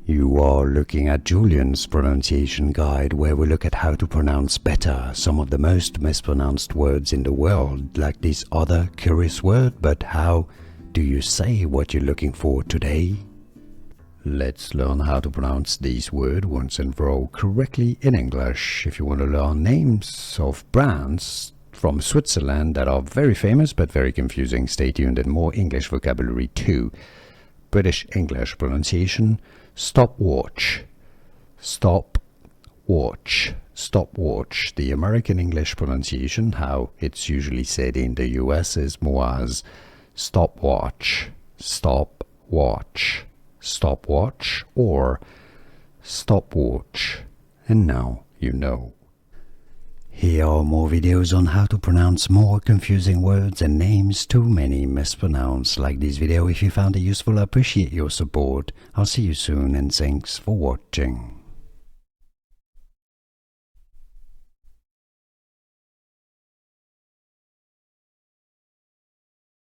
You are looking at Julian's pronunciation guide, where we look at how to pronounce better some of the most mispronounced words in the world, like this other curious word. But how do you say what you're looking for today? Let's learn how to pronounce this word once and for all correctly in English. If you want to learn names of brands from Switzerland that are very famous but very confusing, stay tuned, and more English vocabulary too. British English pronunciation: stopwatch, stopwatch, stopwatch. The American English pronunciation, how it's usually said in the US, is more as stopwatch, stopwatch, stopwatch, or stopwatch. And now you know. Here are more videos on how to pronounce more confusing words and names too many mispronounced. Like this video if you found it useful. I appreciate your support. I'll see you soon, and thanks for watching.